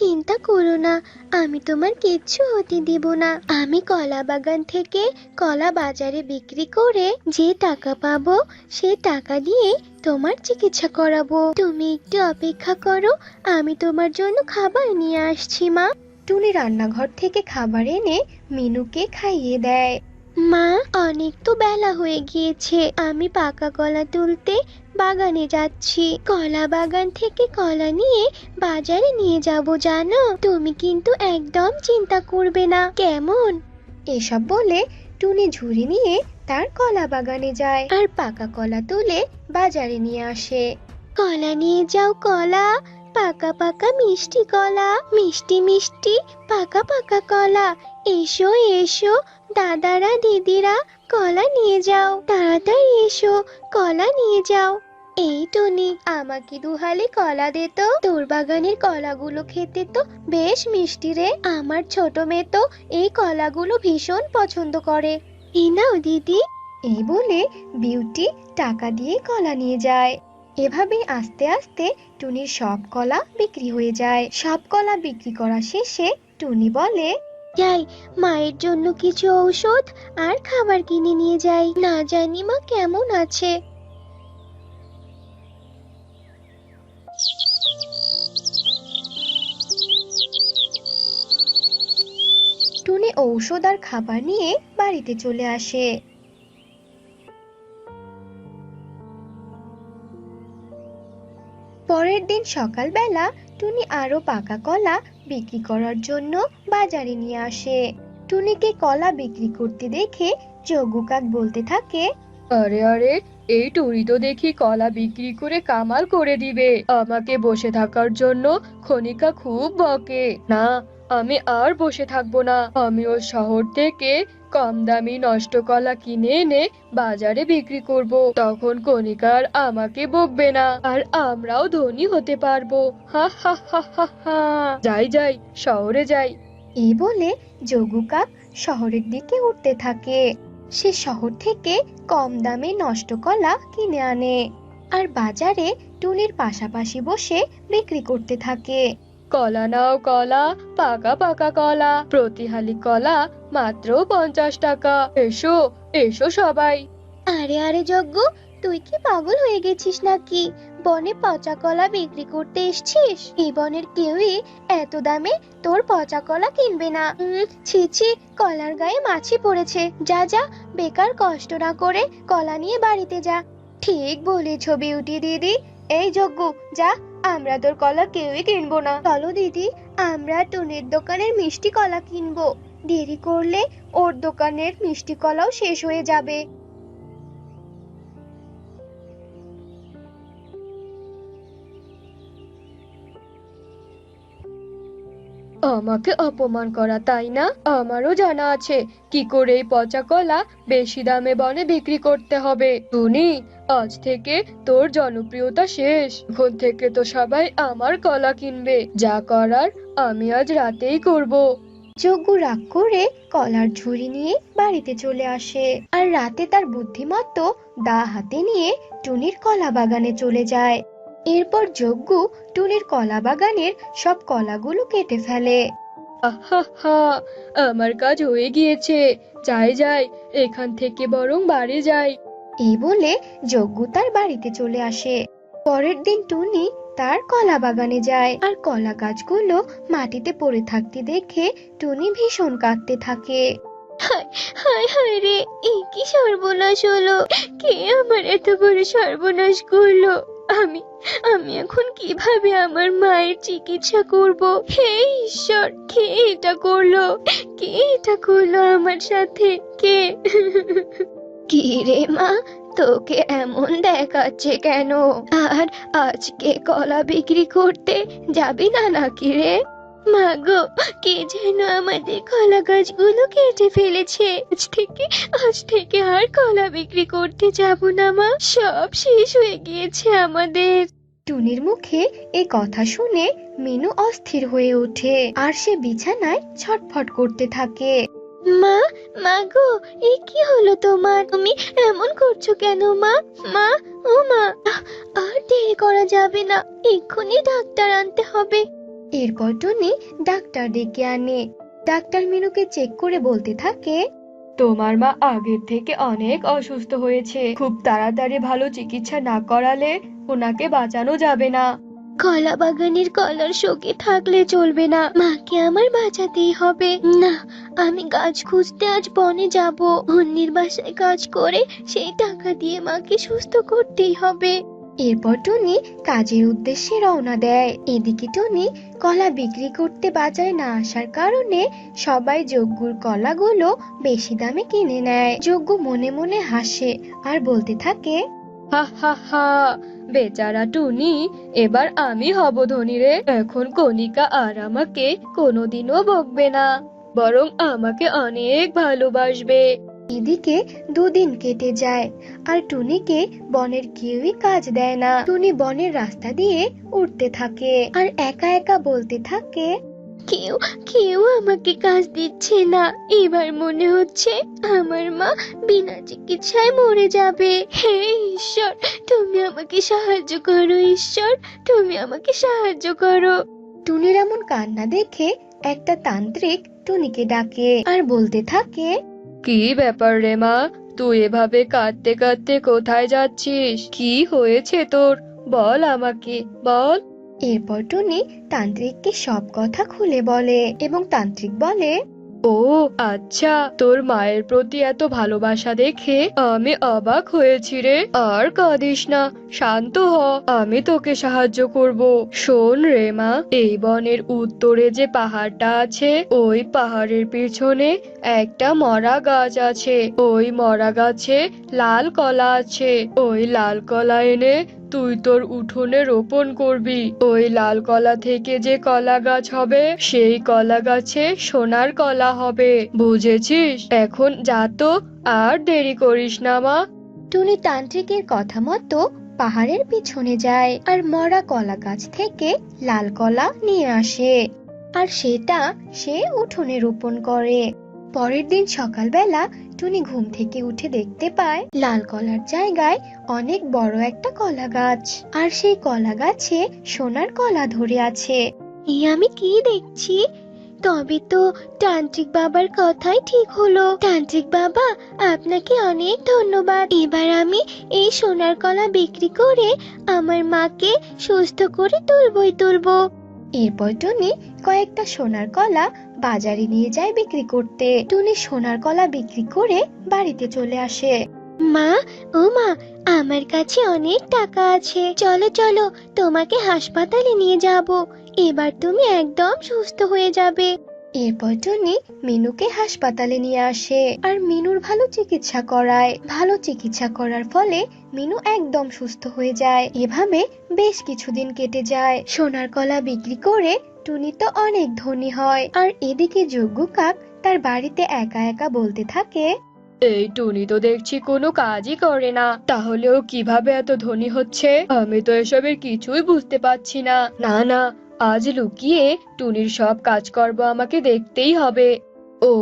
চিন্তা করো না, আমি তোমার কিচ্ছু হতে দেব না। আমি কলা বাগান থেকে কলা বাজারে বিক্রি করে যে টাকা পাবো, সে টাকা দিয়ে তোমার চিকিৎসা করাবো। তুমি একটু অপেক্ষা করো, আমি তোমার জন্য খাবার নিয়ে আসছি মা। টুনি রান্নাঘর থেকে খাবার এনে মিনুকে খাইয়ে দেয়। মা, অনেক তো বেলা হয়ে গিয়েছে, আমি পাকা কলা তুলতে বাগানে যাচ্ছি। কলা বাগান থেকে কলা নিয়ে বাজারে নিয়ে যাব জানো। তুমি কিন্তু একদম চিন্তা করবে না, কেমন? এসব বলে টুনি ঝুড়ি নিয়ে তার কলা বাগানে যায় আর পাকা কলা তুলে বাজারে নিয়ে আসে। কলা নিয়ে যাও কলা, পাকা পাকা মিষ্টি কলা, মিষ্টি মিষ্টি পাকা পাকা কলা। এসো এসো দাদারা দিদিরা, কলা নিয়ে যাও, তাড়াতাড়ি এসো, কলা নিয়ে যাও। এই টুনি, আমাকে দুহালি কলা দে তো, তোর বাগানের কলাগুলো খেতে তো বেশ মিষ্টি রে। আমার ছোট মেয়ে তো এই কলাগুলো ভীষণ পছন্দ করে। এই নাও দিদি। এই বলে বিউটি টাকা দিয়ে কলা নিয়ে যায়। এভাবেই আস্তে আস্তে টুনির সব কলা বিক্রি হয়ে যায়। সব কলা বিক্রি করা শেষে টুনি বলে, যাই, মায়ের জন্য কিছু ঔষধ আর খাবার কিনে নিয়ে যাই, না জানি মা কেমন আছে। টুনি ঔষধ আর খাবার নিয়ে বাড়িতে চলে আসে। পরের দিন সকালবেলা টুনি আরো পাকা কলা বিক্রি করার জন্য বাজারে নিয়ে আসে। টুনিকে কলা বিক্রি করতে দেখে যোগু কাক বলতে থাকে, আরে আরে, এই টুনি তো দেখি কলা বিক্রি করে কামাল করে দিবে। আমাকে বসে থাকার জন্য খনিকা খুব বকে। না, আমি আর বসে থাকবো না। আমিও শহর থেকে কম দামি নষ্ট কলা কিনে এনে বাজারে বিক্রি করব। তখন কণিকা আর আমাকে বকবে না, আর আমরাও ধনী হতে পারবো। হা হা হা হা হা। যাই যাই, শহরে যাই। এই বলে যোগু কাক শহরের দিকে উঠতে থাকে। সে শহর থেকে কম দামে নষ্ট কলা কিনে আনে আর বাজারে টুনির পাশাপাশি বসে বিক্রি করতে থাকে। কলা নাও কলা, পাকা পাকা কলা, প্রতি হালি কলা মাত্র 50 টাকা। এসো এসো সবাই। আরে আরে যজ্ঞ, তুই কি পাগল হয়ে গেছিস নাকি? বনে পচা কলা বিক্রি করতে এসছিস? এই বনের কেউই এত দামে তোর পচা কলা কিনবে না। ছি ছি, কলার গায়ে মাছি পড়েছে। যা যা, বেকার কষ্ট না করে কলা নিয়ে বাড়িতে যা। ঠিক বলেছ বিউটি দিদি। এই যজ্ঞ, যা, আমরা তোর কলা কেউই কিনবো না। চলো দিদি, আমরা টুনির দোকানের মিষ্টি কলা কিনবো। দেরি করলে ওর দোকানের মিষ্টি কলাও শেষ হয়ে যাবে। আমাকে অপমান করা, তাই না? আমারও জানা আছে কি করে এই পচা কলা বেশি দামে বনে বিক্রি করতে হবে। টুনি, আজ থেকে তোর জনপ্রিয়তা শেষ। এখন থেকে তো সবাই আমার কলা কিনবে। যা করার আমি আজ রাতেই করব। যজ্ঞ রাগ করে কলার ঝুড়ি নিয়ে বাড়িতে চলে আসে আর রাতে তার বুদ্ধিমত্ত দা হাতে নিয়ে টুনির কলা বাগানে চলে যায়। এরপর যজ্ঞ টুনির কলা বাগানের সব কলাগুলো কেটে ফেলে। আহা হা, আমার কাজ হয়ে গিয়েছে। যাই যাই, এখান থেকে বরং বাড়ি যাই। এই বলে যজ্ঞ তার বাড়িতে চলে আসে। পরের দিন টুনি তার কলা বাগানে যায় আর কলা গাছগুলো মাটিতে পড়ে থাকতে দেখে টুনি ভীষণ কাঁদতে থাকে। হায় হায় হায় রে, এই কি সর্বনাশ হলো! কে আমার এত বড় সর্বনাশ করলো! আমি আমি এখন কিভাবে আমার মায়ের চিকিৎসা করব? হে ঈশ্বর, কে এটা করলো? কে এটা করলো আমার সাথে? কে? কি রে মা, তোকে এমন দেখাচ্ছে কেন? আর আজকে কলা বিক্রি করতে যাবি না নাকি রে? মা গো, কে যেন আমাদের কলা গাছগুলো কেটে ফেলেছে। আজ থেকে আর কলা বিক্রি করতে যাব না মা, সব শেষ হয়ে গিয়েছে আমাদের। টুনির মুখে এই কথা শুনে মিনু অস্থির হয়ে ওঠে আর সে বিছানায় ছটফট করতে থাকে। মা, মা গো, এ কি হলো তোমার? তুমি এমন করছো কেন মা? মা, ও মা, আর দেরি করা যাবে না, এক্ষুনি ডাক্তার আনতে হবে। এরপর টুনি ডাক্তার ডেকে আনে। ডাক্তার মিনুকে চেক করে বলতে থাকে, তোমার মা আগের থেকে অনেক অসুস্থ হয়েছে, খুব তাড়াতাড়ি ভালো চিকিৎসা না করালে ওনাকে বাঁচানো যাবে না। কলা বাগানের কলার শোকে থাকলে চলবে না, মাকে আমার বাঁচাতেই হবে। না, আমি গাছ খুঁজতে আজ বনে যাব। অন্যের বাসায় কাজ করে সেই টাকা দিয়ে মাকে সুস্থ করতেই হবে। এরপর টুনি কাজের উদ্দেশ্যে রওনা দেয়। এদিকে টুনি কলা বিক্রি করতে বাজারে না আসার কারণে সবাই যজ্ঞুর কলাগুলো বেশি দামে কিনে নেয়। যজ্ঞ মনে মনে হাসে আর বলতে থাকে, হা হা হা, বেচারা টুনি, এবার আমি হব ধনী রে। এখন কণিকা আর আমাকে কোনোদিনও বকবে না, বরং আমাকে অনেক ভালোবাসবে। এদিকে দুদিন কেটে যায় আর টুনিকে বনের কেউই কাজ দেয় না। টুনি বনের রাস্তা দিয়ে উঠতে থাকে আর একা একা বলতে থাকে, কেউ কেউ আমাকে কাজ দিচ্ছে না। এবার মনে হচ্ছে আমার মা বিনা চিকিৎসায় মরে যাবে। হে ঈশ্বর, তুমি আমাকে সাহায্য করো। ঈশ্বর, তুমি আমাকে সাহায্য করো। টুনির এমন কান্না দেখে একটা তান্ত্রিক টুনিকে ডাকে আর বলতে থাকে, কি ব্যাপার রে মা, তুই এভাবে কাঁদতে কাঁদতে কোথায় যাচ্ছিস? কি হয়েছে তোর? বল আমাকে, বল। এরপর টুনি তান্ত্রিককে সব কথা খুলে বলে এবং তান্ত্রিক বলে, ও আচ্ছা, তোর মায়ের প্রতি এত ভালোবাসা দেখে আমি অবাক হয়েছি রে। আর কাঁদিস না, শান্ত হ, আমি তোকে সাহায্য করব। শোন রে মা, এই বনের উত্তরে যে পাহাড়টা আছে, ওই পাহাড়ের পিছনে একটা মরা গাছ আছে। ওই মরা গাছে লাল কলা আছে। ওই লাল কলা এনে তুই তোর উঠোনে রোপণ করবি। ওই লাল কলা থেকে যে কলা গাছ হবে, সেই কলা গাছে সোনার কলা হবে। বুঝেছিস? এখন যা তো, আর দেরি করিস না মা। টুনি তান্ত্রিকের কথা মতো পাহাড়ের পিছনে যায় আর মরা কলা গাছ থেকে লাল কলা নিয়ে আসে আর সেটা সে উঠোনে রোপণ করে। পরের দিন সকালবেলা টুনি ঘুম থেকে উঠে দেখতে পায় লাল কলার জায়গায় অনেক বড় একটা কলা গাছ আর সেই কলা গাছে সোনার কলা ধরে আছে। আমি কি দেখছি? তবে তো তান্ত্রিক বাবার কথাই ঠিক হলো। তান্ত্রিক বাবা, আপনাকে অনেক ধন্যবাদ। এবার আমি এই সোনার কলা বিক্রি করে আমার মাকে সুস্থ করে তুলবো। এরপর টুনি কয়েকটা সোনার কলা বাজারে নিয়ে যায় বিক্রি করতে। টুনি সোনার কলা বিক্রি করে বাড়িতে চলে আসে। মা, ও মা, আমার কাছে অনেক টাকা আছে। চলো চলো, তোমাকে হাসপাতালে নিয়ে যাব। এবার তুমি একদম সুস্থ হয়ে যাবে। এরপর টুনি মিনুকে হাসপাতালে নিয়ে আসে আর মিনুর ভালো চিকিৎসা করায়। ভালো চিকিৎসা করার ফলে মিনু একদম সুস্থ হয়ে যায়। এভাবে বেশ কিছুদিন কেটে যায়। সোনার কলা বিক্রি করে টুনি তো অনেক ধনী হয় আর এদিকে যজ্ঞ কাক তার বাড়িতে একা একা বলতে থাকে, এই টুনি তো দেখছি কোনো কাজই করে না, তাহলেও কিভাবে এত ধনী হচ্ছে? আমি তো এসবের কিছুই বুঝতে পারছি না। না না, আজ লুকিয়ে টুনির সব কাজকর্ম আমাকে দেখতেই হবে। ও,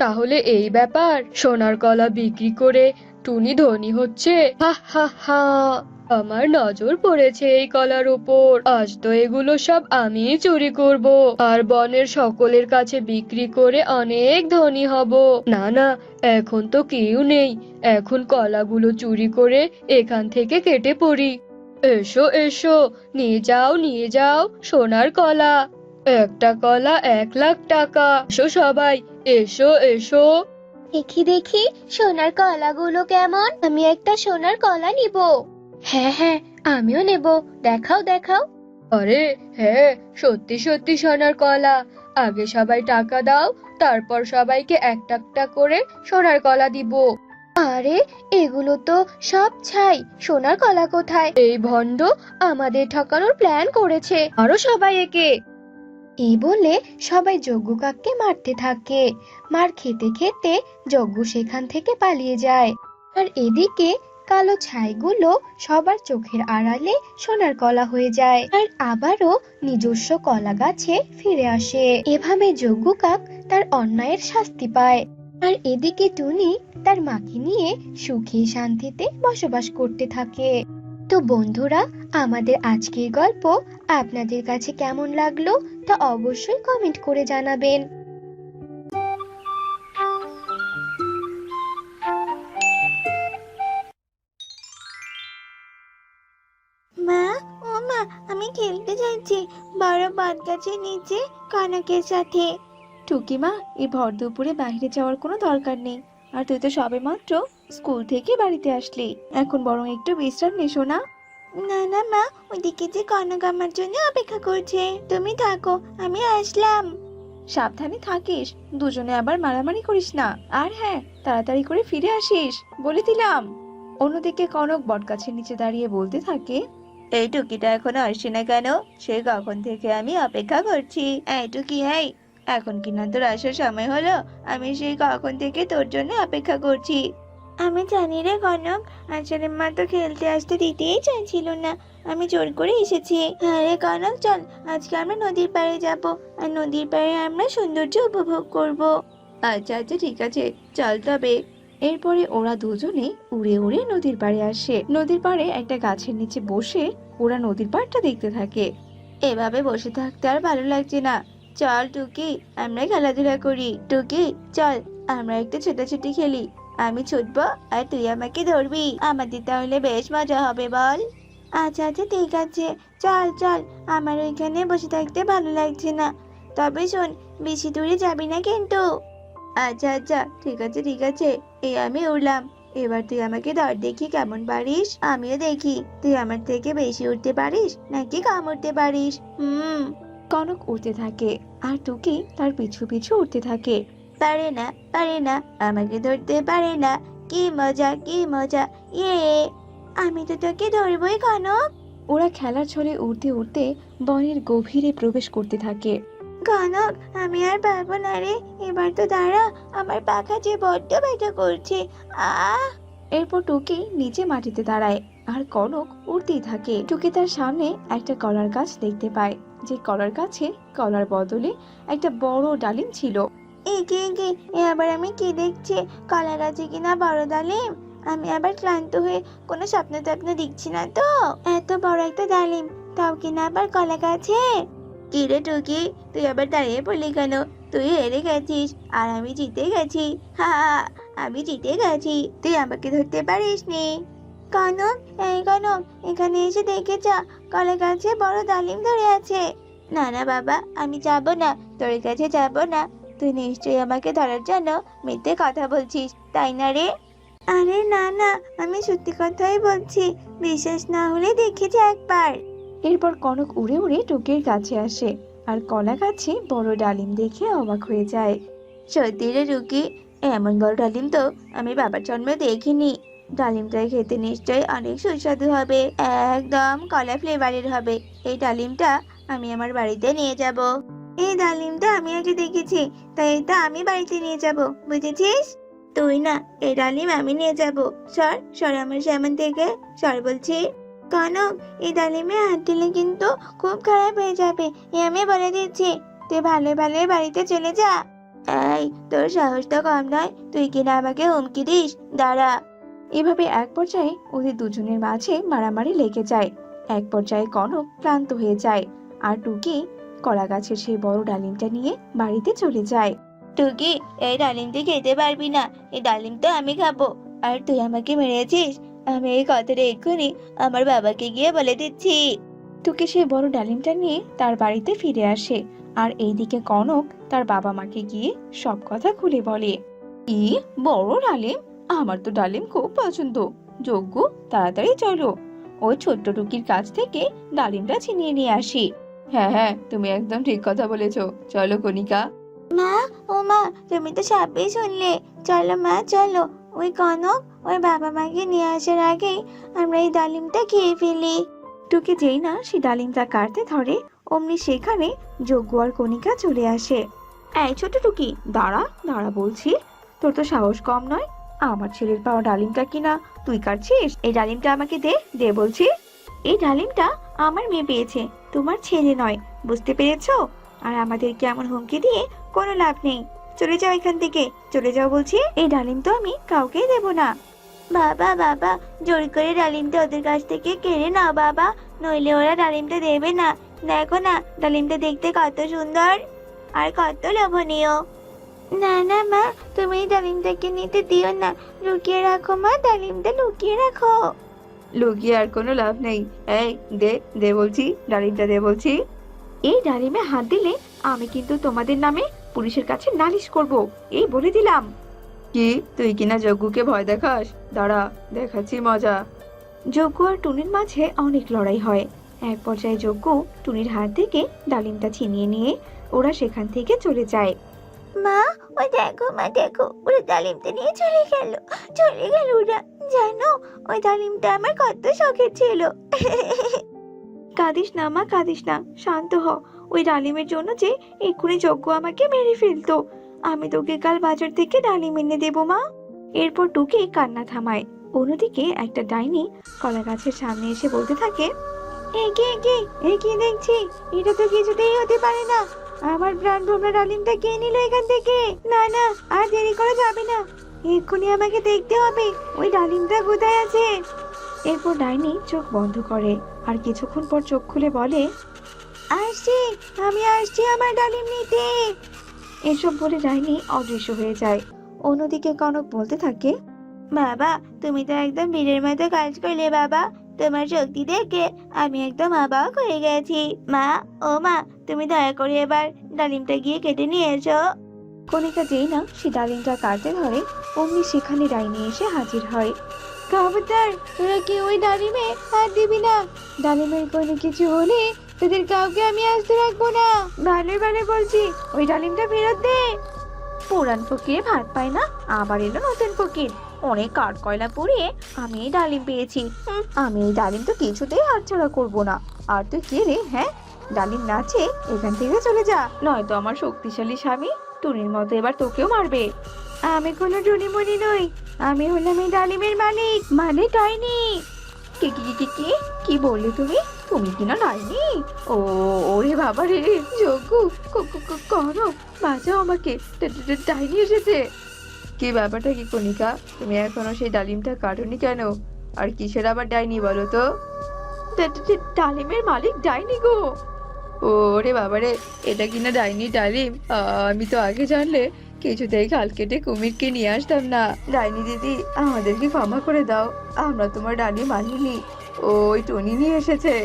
তাহলে এই ব্যাপার, সোনার কলা বিক্রি করে টুনি ধনী হচ্ছে। হা হা হা, আমার নজর পড়েছে এই কলার উপর। আজ তো এগুলো সব আমিই চুরি করব আর বনের সকলের কাছে বিক্রি করে অনেক ধনী হব। না না, এখন তো কেউ নেই, এখন কলাগুলো চুরি করে এখান থেকে কেটে পড়ি। এসো এসো, নিয়ে যাও সোনার কলা। একটা কলা 1,00,000 টাকা। এসো সবাই, এসো এসো। দেখি দেখি সোনার কলাগুলো কেমন। আমি একটা সোনার কলা নিব। হ্যাঁ হ্যাঁ, আমিও নেব, দেখাও দেখাও। আরে হ্যাঁ, সত্যি সত্যি সোনার কলা। আগে সবাই টাকা দাও, তারপর সবাইকে একটা একটা করে সোনার কলা দিব। আরে এগুলো তো সব ছাই, সোনার কলা কোথায়? এই ভণ্ড আমাদের ঠকানোর প্ল্যান করেছে, আরো সবাই একে। এই বলে সবাই যজ্ঞ কাককে মারতে থাকে। মার খেতে খেতে যজ্ঞ সেখান থেকে পালিয়ে যায় আর এদিকে কালো ছাইগুলো সবার চোখের আড়ালে সোনার কলা হয়ে যায় আর আবারও নিজস্ব কলা গাছে ফিরে আসে। এভাবে যজ্ঞ কাক তার অন্যায়ের শাস্তি পায় আর এদিকে টুনি তার মাকে নিয়ে সুখে শান্তিতে বসবাস করতে থাকে। তো বন্ধুরা, আমাদের আজকের গল্প আপনাদের কাছে কেমন লাগলো তা অবশ্যই কমেন্ট করে জানাবেন। মা, ও মা, আমি খেলতে যাচ্ছি বড় বট গাছের নিচে কনকের সাথে। টুকি মা, এই ভর দুপুরে বাইরে যাওয়ার কোনো দরকার নেই। আর তুই তো সবেমাত্র স্কুল থেকে বাড়িতে আসলি, এখন বরং একটু বিশ্রাম নে সোনা। না না মা, ওদিকে যে কনক আমার জন্য অপেক্ষা করছে, তুমি থাকো, আমি আসলাম। সাবধানে থাকিস, দুজনে আবার মারামারি করিস না। আর হ্যাঁ, তাড়াতাড়ি করে ফিরে আসিস বলে দিলাম। অন্যদিকে কনক বটগাছের নিচে দাঁড়িয়ে বলতে থাকে, এই টুকিটা এখনো আসছে না কেন? সে কখন থেকে আমি অপেক্ষা করছি। এই টুকি, এই এখন কিনা তোর আসার সময় হলো? আমি সেই কখন থেকে তোর জন্য অপেক্ষা করছি। আমি জানি রে কনক, আসলে মা তো খেলতে আসতে দিতেই চাইছিল না, আমি জোর করে এসেছি। হ্যাঁ রে কনক, চল আজকে আমরা নদীর পাড়ে যাব, আর নদীর পাড়ে আমরা সৌন্দর্য উপভোগ করব। আচ্ছা আচ্ছা, ঠিক আছে, চল তবে। এরপরে ওরা দুজনে উড়ে উড়ে নদীর পাড়ে আসে। নদীর পাড়ে একটা গাছের নিচে বসে ওরা নদীর পাড়টা দেখতে থাকে। এভাবে বসে থাকতে আর ভালো লাগছে না, চল টুকি আমরা খেলাধুলা করি। টুকি চল, আমরা একটু ছোটাছুটি খেলি, আমি ছুটবো আর তুই আমাকে ধরবি, আমাদের তাহলে বেশ মজা হবে, বল? আচ্ছা আচ্ছা, ঠিক আছে, চল চল, আমার ওইখানে বসে থাকতে ভালো লাগছে না, তবে শোন, বেশি দূরে যাবি না কিন্তু। আচ্ছা আচ্ছা, ঠিক আছে ঠিক আছে, এই আমি উড়লাম, এবার তুই আমাকে ধর দেখি কেমন পারিস, আমিও দেখি তুই আমার থেকে বেশি উঠতে পারিস নাকি কম উঠতে পারিস। কনক উড়তে থাকে আর টুকি তার পিছু পিছু উড়তে থাকে। পারে না, পারে না, আমাকে ধরতে পারে না, কি মজা কি মজা, ইয়ে, আমি তো তোকে ধরবই কনক। ওরা খেলার ছলে উড়তে উড়তে বনের গভীরে প্রবেশ করতে থাকে। কনক, আমি আর পারবো না রে, এবার তো দাঁড়া, আমার পাখা যে বড্ড ব্যথা করছে, আহ। এরপর টুকি নিচে মাটিতে দাঁড়ায় আর কনক উড়তেই থাকে। টুকি তার সামনে একটা কলার গাছ দেখতে পায়, যে কলার গাছে কলার বদলে একটা বড় ডালিম ছিল। একে একে এ আবার আমি কি দেখছি, কলা গাছে কিনা বড় ডালিম, আমি আবার ক্লান্ত হয়ে কোনো স্বপ্ন টপ্ন দেখছি না তো? এত বড় একটা ডালিম, তাও কিনা আবার কলা গাছে। কি রে টুকি, তুই আবার দাঁড়িয়ে পড়লি কেন? তুই হেরে গেছিস আর আমি জিতে গেছি, হা হা, আমি জিতে গেছি, তুই আমাকে ধরতে পারিস নি। কনক, এই কনক, এখানে এসে দেখে যা, কলা গাছে বড় ডালিম ধরে আছে। না না বাবা, আমি যাবো না, তোর কাছে যাবো না, তুই নিশ্চয়ই আমাকে ধরার জন্য মিথ্যে কথা বলছিস, তাই না রে? আরে না না, আমি সত্যি কথাই বলছি, বিশ্বাস না হলে দেখে যা একবার। এরপর কনক উড়ে উড়ে টুকির কাছে আসে আর কলা গাছে বড় ডালিম দেখে অবাক হয়ে যায়। সত্যি রে টুকি, এমন বড় ডালিম তো আমি বাবার জন্মে দেখিনি। ডালিমটা খেতে নিশ্চয়ই অনেক সুস্বাদু হবে, একদম কলা ফ্লেভারের হবে। এই ডালিমটা আমি আমার বাড়িতে নিয়ে যাব। এই ডালিমটা আমি আগে দেখেছি, তাই এটা আমি বাড়িতে নিয়ে যাব, বুঝেছিস? তুই না, এই ডালিম আমি নিয়ে যাব। সর সর আমার সামনে থেকে, সর বলছি। কনক, এই ডালিমে হাত দিলে কিন্তু খুব খারাপ হয়ে যাবে, এ আমি বলে দিচ্ছি, তুই ভালো ভালো বাড়িতে চলে যা। এই, তোর সাহস তো কম নয়, তুই কিনা আমাকে হুমকি দিস, দাঁড়া। এভাবে এক পর্যায়ে ওদের দুজনের মাঝে মারামারি লেগে যায়। এক পর্যায়ে কনক ক্লান্ত হয়ে যায় আর টুকি কলা গাছের সেই বড় ডালিমটা নিয়ে বাড়িতে চলে যায়। টুকি, এই ডালিম তুই খেতে পারবি না, এই ডালিম তো আমি খাবো, আর তুই আমাকে মেরেছিস, আমি এই কথাটা এক্ষুনি আমার বাবাকে গিয়ে বলে দিচ্ছি। টুকি সেই বড় ডালিমটা নিয়ে তার বাড়িতে ফিরে আসে আর এইদিকে কনক তার বাবা মাকে গিয়ে সব কথা খুলে বলে। কি বড় ডালিম, আমার তো ডালিম খুব পছন্দ, যজ্ঞ তাড়াতাড়ি চলো, ওই ছোট্ট টুকির কাছ থেকে ডালিমটা ছিনিয়ে নিয়ে আসি। হ্যাঁ হ্যাঁ, তুমি একদম ঠিক কথা বলেছো, চলো কণিকা। মা, ও মা, তুমি তো সবই শুনলে, চলো মা চলো, ওই কনক ওই বাবা মাকে নিয়ে আসার আগেই আমরা এই ডালিমটা খেয়ে ফেলি। টুকি যেই না সে ডালিমটা কাটতে ধরে, অমনি সেখানে যজ্ঞ আর কণিকা চলে আসে। এই ছোট টুকি, দাঁড়া দাঁড়া বলছি, তোর তো সাহস কম নয়, আমার ছেলের পাওয়া ডালিমটা কিনা তুই কাটছিস? এই ডালিমটা আমাকে দে, দে বলছি। এই ডালিমটা আমার মেয়ে পেয়েছে, তোমার ছেলে নয়, বুঝতে পেরেছো? আর আমাদের কেমন হুমকি দিয়ে কোনো লাভ নেই, চলে যাও এখান থেকে, চলে যাও বলছি, এই ডালিম তো আমি কাউকেই দেব না। বাবা বাবা, জোর করে ডালিমটা ওদের কাছ থেকে কেড়ে নাও বাবা, নইলে ওরা ডালিমটা দেবে না, দেখো না ডালিমটা দেখতে কত সুন্দর আর কত লোভনীয়। না না মা, তুমি এই ডালিমটাকে নিতে দিও না, লুকিয়ে রাখো মা, ডালিমটা লুকিয়ে রাখো। লুকিয়ে আর কোনো লাভ নেই। এই দে দে বলছি, ডালিমটা দে বলছি। এই ডালিমে হাত দিলে আমি কিন্তু তোমাদের নামে পুলিশের কাছে নালিশ করব, এই বলে দিলাম। কি তুই কিনা যজ্ঞকে ভয় দেখাস? দাঁড়া, দেখাচ্ছি মজা। যজ্ঞ আর টুনির মাঝে অনেক লড়াই হয়। এক পর্যায়ে যজ্ঞ টুনির হাত থেকে ডালিমটা ছিনিয়ে নিয়ে ওরা সেখান থেকে চলে যায়। মা, ওই দেখো মা, দেখো ওরা ডালিমটা নিয়ে চলে গেল ওরা। জানো ওই ডালিমটা আমার কত শখের ছিল। কাঁদিস না মা, কাঁদিস না, শান্ত হ। ওই ডালিমের জন্য যে এক্ষুনি যজ্ঞ আমাকে মেরে ফেলতো। আমি তোকে কাল বাজার থেকে ডালিম এনে দেবো মা। এরপর টুকি কান্না থামায়। অন্যদিকে একটা ডাইনি কলা গাছের সামনে এসে বলতে থাকে, কি দেখছি, এটা তো কিছুতেই হতে পারে না। আমার প্রাণ ভোমরা ডালিমটা কে নিল এখান থেকে? না না, আর দেরি করা যাবে না, এক্ষুনি আমাকে দেখতে হবে ওই ডালিমটা কোথায় আছে। এরপর ডাইনি চোখ বন্ধ করে আর কিছুক্ষণ পর চোখ খুলে বলে, আসছি, আমি আসছি আমার ডালিম নিতে। এসব বলে ডাইনি অদৃশ্য হয়ে যায়। অন্যদিকে কনক বলতে থাকে, বাবা তুমি তো একদম বীরের মতো কাজ করলে বাবা, তোমার শক্তি দেখে আমি একদম অবাক হয়ে গেছি। মা, ও মা, তুমি দয়া করে এবার ডালিমটা গিয়ে কেটে নিয়ে এসো। কণিকা যেই না সে ডালিমটা কাটতে ধরে অমনি সেখানে ডাইনি এসে হাজির হয়। খবরদার, তোরা কি ওই ডালিমে হাত দিবি না, ডালিমের কোনো কিছু হলে তোদের কাউকে আমি আসতে রাখবো না। ভালোই ভালো বলছি, ওই ডালিমটা ফেরত দে। পুরান ফকির ভাত পায় না, আবার এলো নতুন ফকির। অনেক কাঠ কয়লা পুড়িয়ে আমি এই ডালিম পেয়েছি। আমি এই ডালিম তো কিছুতেই হাতছাড়া করবো না। আর তুই কে রে? হ্যাঁ, ডালিম নাচে, এখান থেকে চলে যা, নয়তো আমার শক্তিশালী স্বামী টুনির মতো এবার তোকেও মারবে। আমি কোনো টুনিমণি নই, আমি হলাম এই ডালিমের মালিক, মানে ডাইনি। কি কি কি কি কি বললে তুমি? তুমি কিনা ডাইনি? ও ওরে বাবা রে, যজ্ঞ, কনক বাঁচাও আমাকে, ডাইনি এসেছে। কি ব্যাপারটা কি কণিকা, তুমি এখনো সেই ডালিমটা কাটোনি কেন? আর কিসের আবার ডাইনি বলো তো? ডালিমের মালিক ডাইনি গো। ওরে বাবারে, এটা কিনা ডাইনি ডালিম? আমি তো আগে জানলে কিছুতেই খাল কেটে কুমিরকে নিয়ে আসতাম না। ডাইনি দিদি, আমাদেরকে ক্ষমা করে দাও, আমরা তোমার ডালিম আনিনি, ওই টনি নিয়ে এসেছে।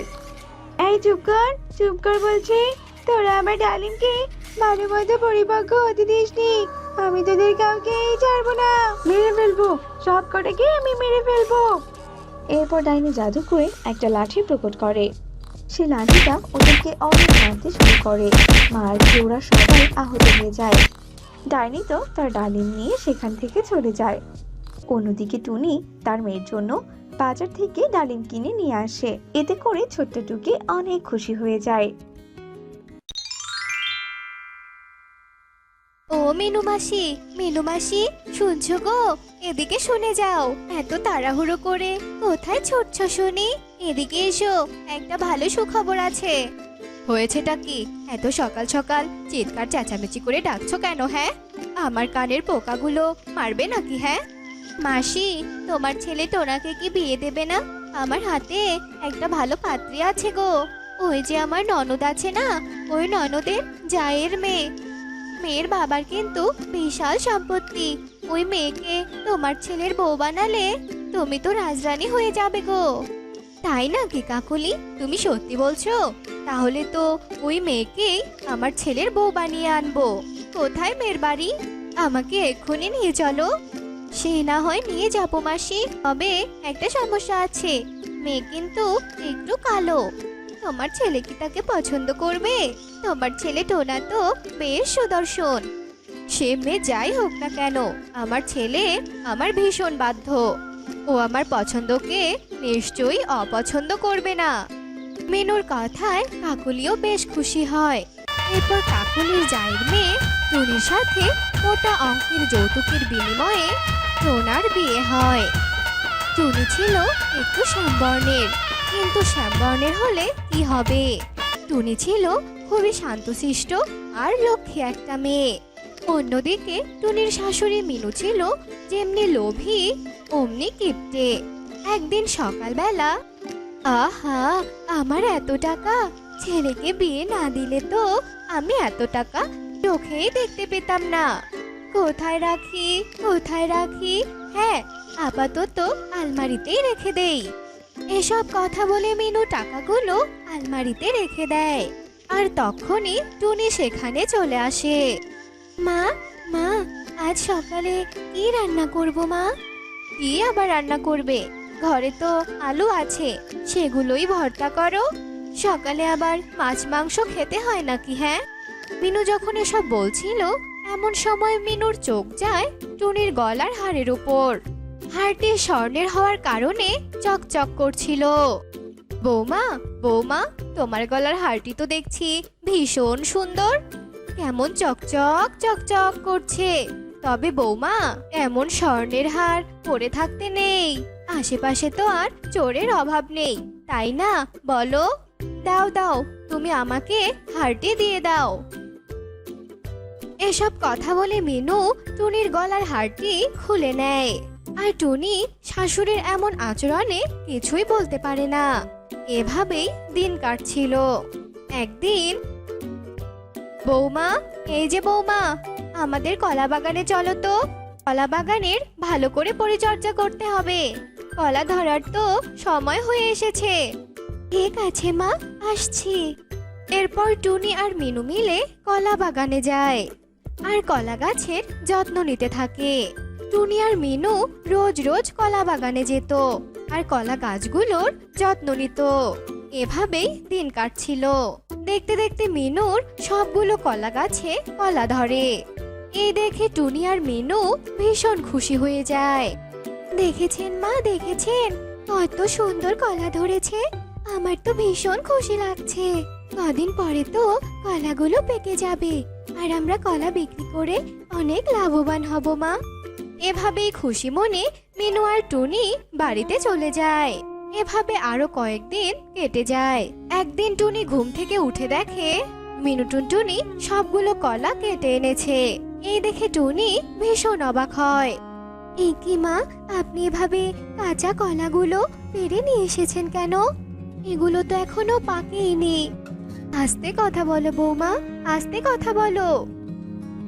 এই চুপ কর বলছি, তোরা আমার ডালিমকে ভালো মতো পরিপক্ক হতে দিসনি। আমি তোদের কাউকে ছাড়বো না, মেরে ফেলবো, সব কটাকে আমি মেরে ফেলবো। এরপর ডাইনি জাদু করে একটা লাঠি প্রকট করে। সে লাঠিটা ওদেরকে অনেক মারতে শুরু করে। মার খেয়ে ওরা সবাই আহত হয়ে যায়। ডাইনি তো তার ডালিম নিয়ে সেখান থেকে চলে যায়। অন্যদিকে টুনি তার মেয়ের জন্য বাজার থেকে ডালিম কিনে নিয়ে আসে। এতে করে ছোট্ট টুকি অনেক খুশি হয়ে যায়। ও মিনু মাসি, শুনছো গো? এদিকে শুনে যাও, এত তাড়াহুড়ো করে কোথায় ছুটছো শুনি? এদিকে এসো, একটা ভালো সুখবর আছে। হয়েছেটা কি? এত সকাল সকাল চিৎকার চেঁচামেচি করে ডাকছো কেন? হ্যাঁ, আমার কানের পোকাগুলো মারবে নাকি? হ্যাঁ মাসি, তোমার ছেলে টোনাকে কি বিয়ে দেবে না? আমার হাতে একটা ভালো পাত্রী আছে গো। ওই যে আমার ননদ আছে না, ওই ননদের জায়ের মেয়ের বাবার কিন্তু বিশাল সম্পত্তি। ওই মেয়েকে তোমার ছেলের বউ বানালে তুমি তো রাজরানী হয়ে যাবে গো। তাই নাকি কাকুলি, তুমি সত্যি বলছো? তাহলে তো ওই মেয়েকেই আমার ছেলের বউ বানিয়ে আনবো। কোথায় মেয়ের বাড়ি? আমাকে এক্ষুনি নিয়ে চলো। সে না হয় নিয়ে যাবো মাসি, তবে একটা সমস্যা আছে, মেয়ে কিন্তু একটু কালো। তোমার ছেলে কি তাকে পছন্দ করবে? তোমার ছেলে টোনা তো বেশ সুদর্শন। সে মেয়ে যাই হোক না কেন, আমার ছেলে আমার ভীষণ বাধ্য। ও আমার পছন্দকে নিশ্চয়ই অপছন্দ করবে না। মিনুর কথায় কাকুলিও বেশ খুশি হয়। এরপর কাকুলির জায়ের মেয়ে টুনির সাথে মোটা অঙ্কের যৌতুকের বিনিময়ে টোনার বিয়ে হয়। টুনি ছিল একটু শ্যামবর্ণের, কিন্তু শ্যামবর্ণের হলে কি হবে? টুনি ছিল খুবই শান্তশিষ্ট আর লক্ষ্মী একটা মেয়ে। অন্যদিকে টুনির শাশুড়ি মিনু ছিল যেমনি লোভী অমনি কিপ্টে। একদিন সকালবেলা, আহা, আমার এত টাকা, ছেলেকে বিয়ে না দিলে তো আমি এত টাকা চোখেই দেখতে পেতাম না। কোথায় রাখি কোথায় রাখি? হ্যাঁ, আপাতত আলমারিতেই রেখে দেই। এসব কথা বলে মিনু টাকাগুলো আলমারিতে রেখে দেয়। আর তখনই টুনি সেখানে চলে আসে। মা, মা, আজ সকালে কি রান্না করব মা? কি আবার রান্না করবে? ঘরে তো আলু আছে, সেগুলোই ভর্তা করো। সকালে আবার মাছ মাংস খেতে হয় নাকি? হ্যাঁ। মিনু যখন এসব বলছিল এমন সময় মিনুর চোখ যায় টুনির গলার হাড়ের উপর। হাড়টি স্বর্ণের হওয়ার কারণে চকচক করছিল। বৌমা, বৌমা, তোমার গলার হাড়টি তো দেখছি ভীষণ সুন্দর, কেমন চকচক চকচক করছে। তবে বৌমা, এমন স্বর্ণের হার পরে থাকতে নেই। আশেপাশে তো আর চোরের অভাব নেই, তাই না? বলো। দাও দাও, তুমি আমাকে হারটি দিয়ে দাও। এসব কথা বলে মিনু টুনির গলার হারটি খুলে নেয়। আর টুনি শাশুড়ির এমন আচরণে কিছুই বলতে পারে না। এভাবেই দিন কাটছিল। একদিন, বৌমা, এই যে বৌমা, আমাদের কলা বাগানে চলো তো। কলা বাগানের ভালো করে পরিচর্যা করতে হবে, কলা ধরার তো সময় হয়ে এসেছে। ঠিক আছে মা, আসছি। এরপর টুনি আর মিনু মিলে কলা বাগানে যায় আর কলা গাছের যত্ন নিতে থাকে। টুনি আর মিনু রোজ রোজ কলা বাগানে যেত আর কলা গাছগুলোর যত্ন নিত। এভাবেই দিন কাটছিল। দেখতে দেখতে মিনুর সবগুলো কলা গাছে কলা ধরে। এই দেখে টুনি আর মিনু ভীষণ খুশি হয়ে যায়। দেখেছেন মা, দেখেছেন কত সুন্দর কলা ধরেছে? আমার তো ভীষণ খুশি লাগছে। কদিন পরে তো কলাগুলো পেকে যাবে আর আমরা কলা বিক্রি করে অনেক লাভবান হব মা। এভাবেই খুশি মনে মিনু আর টুনি বাড়িতে চলে যায়। এভাবে আরো কয়েকদিন কেটে যায়। একদিন টুনি ঘুম থেকে উঠে দেখে মিনু টুনটুনি সবগুলো কলা কেটে এনেছে। এই দেখে টুনি ভীষণ অবাক হয়। এ কি মা, আপনি এভাবে কাঁচা কলাগুলো পেড়ে নিয়ে এসেছেন কেন? এগুলো তো এখনো পাকেইনি। আস্তে কথা বলো বৌমা, আস্তে কথা বলো,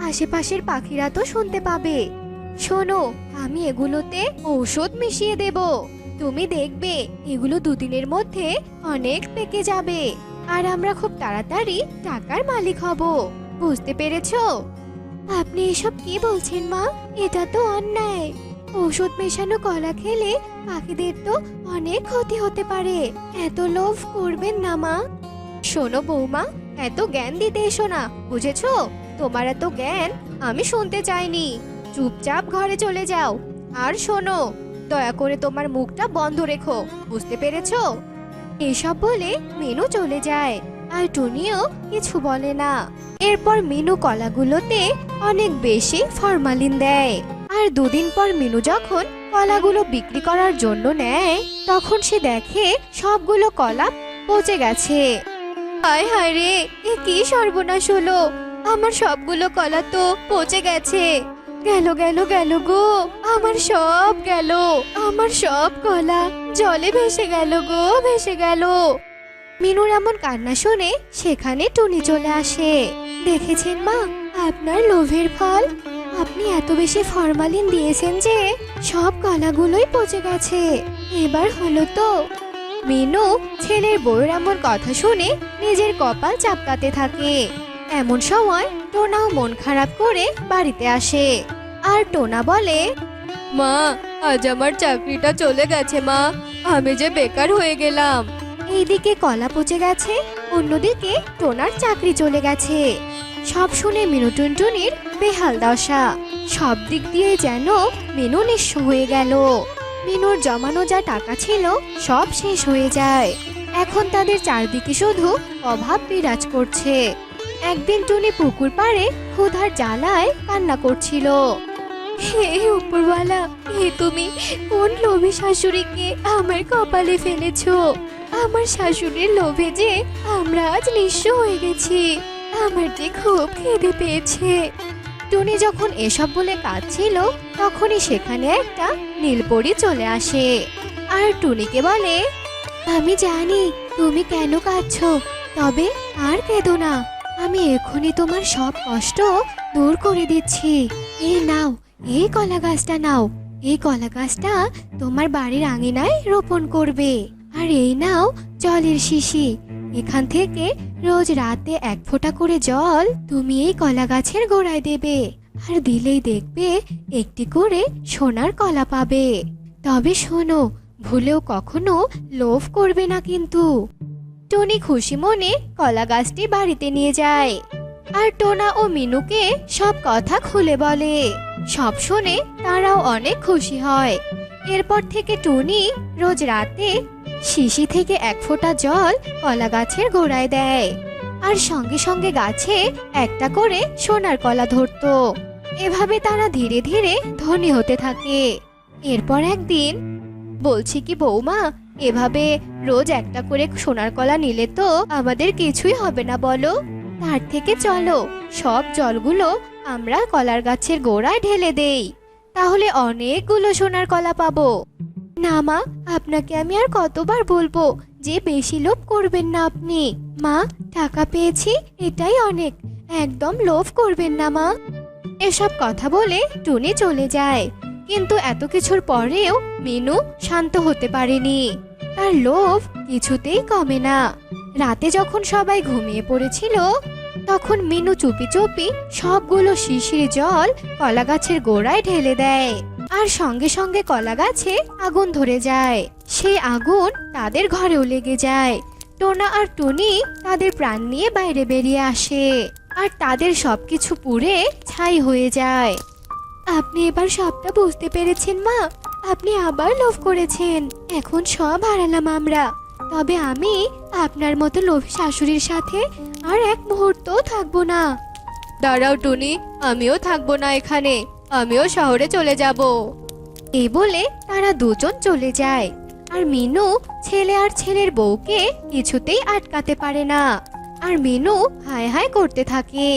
আশেপাশের পাখিরা তো শুনতে পাবে। শোনো, আমি এগুলোতে ঔষধ মিশিয়ে দেব। তুমি দেখবে এগুলো দুদিনের মধ্যে অনেক পেকে যাবে আর আমরা খুব তাড়াতাড়ি টাকার মালিক হব। বুঝতে পেরেছো? আপনি এসব কি বলছেন মা? এটা তো অন্যায়। ঔষধ মেশানো কলা খেলে পাখিদের তো অনেক ক্ষতি হতে পারে। এত লোভ করবেন না মা। শোনো বৌমা, এত জ্ঞান দিতে এসো না, বুঝেছো? তোমার এত জ্ঞান আমি শুনতে চাইনি। চুপচাপ ঘরে চলে যাও। আর শোনো, দয়া করে তোমার মুখটা বন্ধ রেখো, বুঝতে পেরেছো? এসব বলে মিনু চলে যায় আর টুনিও কিছু বলে না। এরপর মিনু কলাগুলোতে অনেক বেশি ফরমালিন দেয়। আর দুদিন পর মিনু যখন কলাগুলো বিক্রি করার জন্য নেয় তখন সে দেখে সবগুলো কলা পচে গেছে। হায় হায় রে, এ কি সর্বনাশ হলো! আমার সবগুলো কলা তো পচে গেছে। গেল গেল গেল গো, আমার সব গেল। আমার সব কলা জলে ভেসে গেল গো, ভেসে গেল। মিনুর এমন কান্না শুনে সেখানে টুনি চলে আসে। দেখেছেন মা, আপনার লোভের ফল। আপনি এত বেশি ফরমালিন দিয়েছেন যে সব কলাগুলোই পচে গেছে। এবার হলো তো। মিনু ছেলের বউয়ের এমন কথা শুনে নিজের কপাল চাপকাতে থাকে। এমন সময় টোনাও মন খারাপ করে বাড়িতে আসে আর টোনা বলে, মা, আজ আমার চাকরিটা চলে গেছে মা, আমি যে বেকার হয়ে গেলাম। এইদিকে কলা পচে গেছে, অন্যদিকে টোনার চাকরি চলে গেছে। সব শুনে মিনু টুনটুনির বেহাল দশা। সব দিক দিয়ে যেন মিনু নিঃস্ব হয়ে গেল। মিনুর জমানো যা টাকা ছিল সব শেষ হয়ে যায়। এখন তাদের চারদিকে শুধু অভাব বিরাজ করছে। একদিন টুনি পুকুর পাড়ে ক্ষুধার জ্বালায় কান্না করছিল। হে উপরওয়ালা, হে তুমি কোন লোভী শাশুড়িকে আমার কপালে ফেলেছো? আমার শাশুড়ির লোভে যে আমরা আজ নিঃস্ব হয়ে গেছি। আমার যে খুব খিদে পেয়েছে। টুনি যখন এসব বলে কাঁদছিল তখনই সেখানে একটা নীলপরি চলে আসে আর টুনিকে বলে, আমি জানি তুমি কেন কাঁদছো। তবে আর কেঁদো না, আমি এখনই তোমার সব কষ্ট দূর করে দিচ্ছি। এই নাও, এই কলা গাছটা নাও। এই কলা গাছটা তোমার বাড়ির আঙিনায় রোপণ করবে। আর এই নাও জলের শিশি। এখান থেকে রোজ রাতে 1 ফোঁটা করে জল তুমি এই কলা গাছের গোড়ায় দেবে। আর দিলেই দেখবে একটি করে সোনার কলা পাবে। তবে শোনো, ভুলেও কখনো লোভ করবে না কিন্তু। টনি খুশি মনে কলা গাছটি বাড়িতে নিয়ে যায় আর টোনা ও মিনুকে সব কথা খুলে বলে। সব শুনে তারাও অনেক খুশি হয়। এরপর থেকে টুনি রোজ রাতে শিশি থেকে 1 ফোঁটা জল কলা গাছের গোড়ায় দেয়। আর সঙ্গে সঙ্গে গাছে একটা করে সোনার কলা ধরতো। এভাবে তারা ধীরে ধীরে ধনী হতে থাকে। এরপর একদিন, বলছি কি বৌমা, এভাবে রোজ একটা করে সোনার কলা নিলে তো আমাদের কিছুই হবে না বলো। তার থেকে চলো সব জলগুলো আমরা কলার গাছের গোড়ায় ঢেলে দেই, তাহলে অনেকগুলো সোনার কলা পাবো। না মা, আপনাকে আমি আর কতবার বলবো যে বেশি লোভ করবেন না আপনি। মা, টাকা পেয়েছি এটাই অনেক, একদম লোভ করবেন না মা। এসব কথা বলে টুনি চলে যায়। কিন্তু এত কিছুর পরেও মিনু শান্ত হতে পারেনি। তার লোভ কিছুতেই কমে না। রাতে যখন সবাই ঘুমিয়ে পড়েছিল, তখন মিনু চুপি চুপি সবগুলো শিশির জল কলা গাছের গোড়ায় ঢেলে দেয়। আর সঙ্গে সঙ্গে কলা গাছে আগুন ধরে যায়। সেই আগুন তাদের ঘরেও লেগে যায়। টোনা আর টুনি তাদের প্রাণ নিয়ে বাইরে বেরিয়ে আসে। আর তাদের সবকিছু পুড়ে ছাই হয়ে যায়। আপনি এবার সবটা বুঝতে পেরেছেন মা? আপনি আবার লোভ করেছেন, এখন সব হারালাম আমরা। তবে আমি আপনার মতো লোভী শাশুড়ির সাথে আর 1 মুহূর্তও থাকবো না। দাঁড়াও টুনি, আমিও থাকবো না এখানে, আমিও শহরে চলে যাব। এই বলে তারা দুজন চলে যায়। আর মিনু ছেলে আর ছেলের বউকে কিছুতেই আটকাতে পারে না। আর মিনু হায় হায় করতে থাকে।